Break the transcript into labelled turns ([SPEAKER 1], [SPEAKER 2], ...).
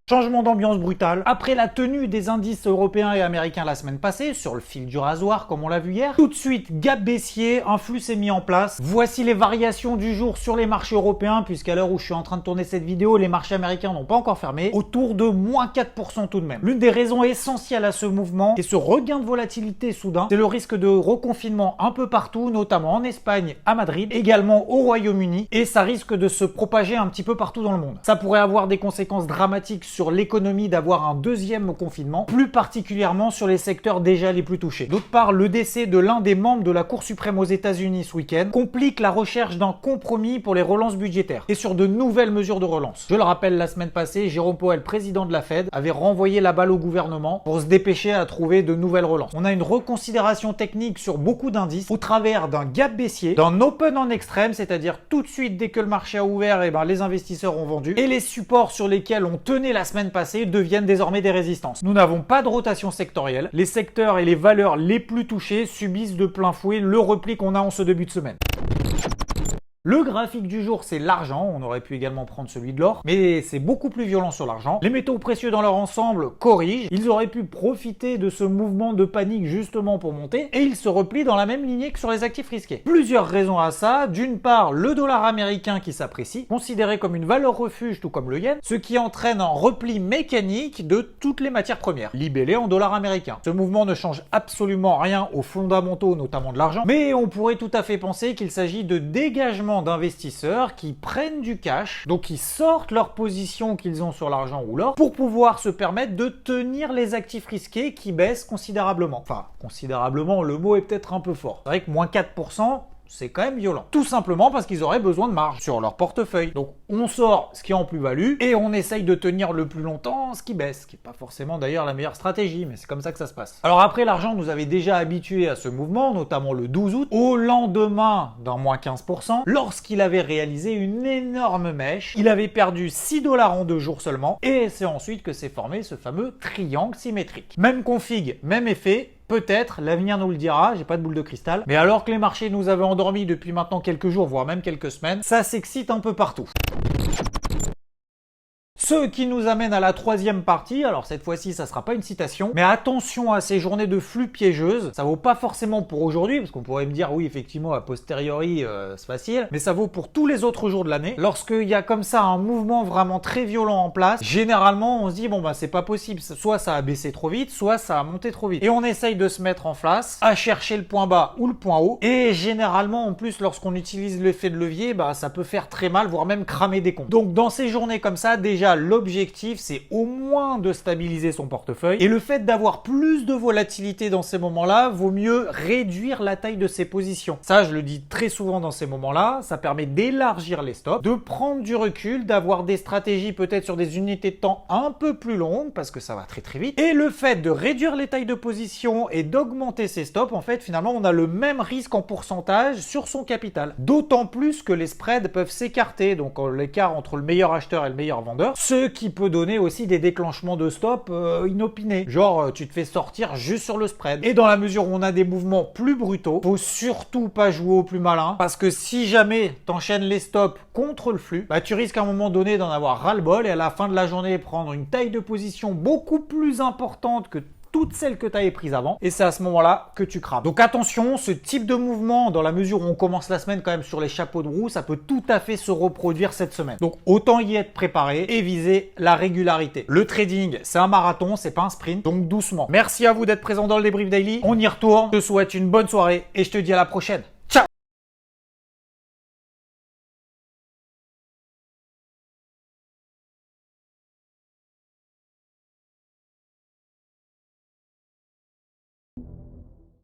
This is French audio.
[SPEAKER 1] Changement d'ambiance brutal. Après la tenue des indices européens et américains la semaine passée, sur le fil du rasoir comme on l'a vu hier, tout de suite gap baissier, un flux s'est mis en place. Voici les variations du jour sur les marchés européens, puisqu'à l'heure où je suis en train de tourner cette vidéo, les marchés américains n'ont pas encore fermé, autour de moins 4% tout de même. L'une des raisons essentielles à ce mouvement et ce regain de volatilité soudain, c'est le risque de reconfinement un peu partout, notamment en Espagne, à Madrid, également au Royaume-Uni, et ça risque de se propager un petit peu partout dans le monde. Ça pourrait avoir des conséquences dramatiques sur l'économie d'avoir un deuxième confinement, plus particulièrement sur les secteurs déjà les plus touchés. D'autre part, le décès de l'un des membres de la Cour suprême aux États-Unis ce week-end complique la recherche d'un compromis pour les relances budgétaires et sur de nouvelles mesures de relance. Je le rappelle, la semaine passée, Jérôme Powell, président de la Fed, avait renvoyé la balle au gouvernement pour se dépêcher à trouver de nouvelles relances. On a une reconsidération technique sur beaucoup d'indices au travers d'un gap baissier, d'un open en extrême, c'est-à-dire tout de suite dès que le marché a ouvert, les investisseurs ont vendu et les supports sur lesquels on tenait la semaine passée deviennent désormais des résistances. Nous n'avons pas de rotation sectorielle. Les secteurs et les valeurs les plus touchés subissent de plein fouet le repli qu'on a en ce début de semaine. Le graphique du jour, c'est l'argent. On aurait pu également prendre celui de l'or, mais c'est beaucoup plus violent sur l'argent. Les métaux précieux dans leur ensemble corrigent. Ils auraient pu profiter de ce mouvement de panique justement pour monter et ils se replient dans la même lignée que sur les actifs risqués. Plusieurs raisons à ça. D'une part, le dollar américain qui s'apprécie, considéré comme une valeur refuge tout comme le yen, ce qui entraîne un repli mécanique de toutes les matières premières, libellées en dollars américains. Ce mouvement ne change absolument rien aux fondamentaux, notamment de l'argent, mais on pourrait tout à fait penser qu'il s'agit de dégagement d'investisseurs qui prennent du cash, donc qui sortent leur position qu'ils ont sur l'argent ou l'or pour pouvoir se permettre de tenir les actifs risqués qui baissent considérablement. Enfin, considérablement, le mot est peut-être un peu fort. C'est vrai que moins 4%, c'est quand même violent. Tout simplement parce qu'ils auraient besoin de marge sur leur portefeuille. Donc on sort ce qui est en plus-value et on essaye de tenir le plus longtemps ce qui baisse, ce qui n'est pas forcément d'ailleurs la meilleure stratégie, mais c'est comme ça que ça se passe. Alors après, l'argent nous avait déjà habitués à ce mouvement, notamment le 12 août, au lendemain d'un moins 15%, lorsqu'il avait réalisé une énorme mèche. Il avait perdu 6 $ en 2 jours seulement et c'est ensuite que s'est formé ce fameux triangle symétrique. Même config, même effet. Peut-être, l'avenir nous le dira, j'ai pas de boule de cristal. Mais alors que les marchés nous avaient endormis depuis maintenant quelques jours, voire même quelques semaines, ça s'excite un peu partout. Ce qui nous amène à la troisième partie. Alors cette fois-ci, ça sera pas une citation, mais attention à ces journées de flux piégeuses. Ça vaut pas forcément pour aujourd'hui, parce qu'on pourrait me dire oui, effectivement, a posteriori, c'est facile, mais ça vaut pour tous les autres jours de l'année. Lorsqu'il y a comme ça un mouvement vraiment très violent en place, généralement, on se dit bon bah c'est pas possible. Soit ça a baissé trop vite, soit ça a monté trop vite. Et on essaye de se mettre en face, à chercher le point bas ou le point haut. Et généralement, en plus, lorsqu'on utilise l'effet de levier, bah ça peut faire très mal, voire même cramer des comptes. Donc dans ces journées comme ça, déjà l'objectif, c'est au moins de stabiliser son portefeuille. Et le fait d'avoir plus de volatilité dans ces moments-là, vaut mieux réduire la taille de ses positions. Ça, je le dis très souvent dans ces moments-là, ça permet d'élargir les stops, de prendre du recul, d'avoir des stratégies peut-être sur des unités de temps un peu plus longues, parce que ça va très très vite. Et le fait de réduire les tailles de position et d'augmenter ses stops, en fait, finalement, on a le même risque en pourcentage sur son capital. D'autant plus que les spreads peuvent s'écarter, donc l'écart entre le meilleur acheteur et le meilleur vendeur, ce qui peut donner aussi des déclenchements de stop inopinés. Genre, tu te fais sortir juste sur le spread. Et dans la mesure où on a des mouvements plus brutaux, faut surtout pas jouer au plus malin, parce que si jamais t'enchaînes les stops contre le flux, bah tu risques à un moment donné d'en avoir ras-le-bol et à la fin de la journée prendre une taille de position beaucoup plus importante que toutes celles que tu avais prises avant, et c'est à ce moment-là que tu crames. Donc attention, ce type de mouvement, dans la mesure où on commence la semaine quand même sur les chapeaux de roue, ça peut tout à fait se reproduire cette semaine. Donc autant y être préparé et viser la régularité. Le trading, c'est un marathon, c'est pas un sprint, donc doucement. Merci à vous d'être présent dans le débrief daily. On y retourne. Je te souhaite une bonne soirée et je te dis à la prochaine. Ciao!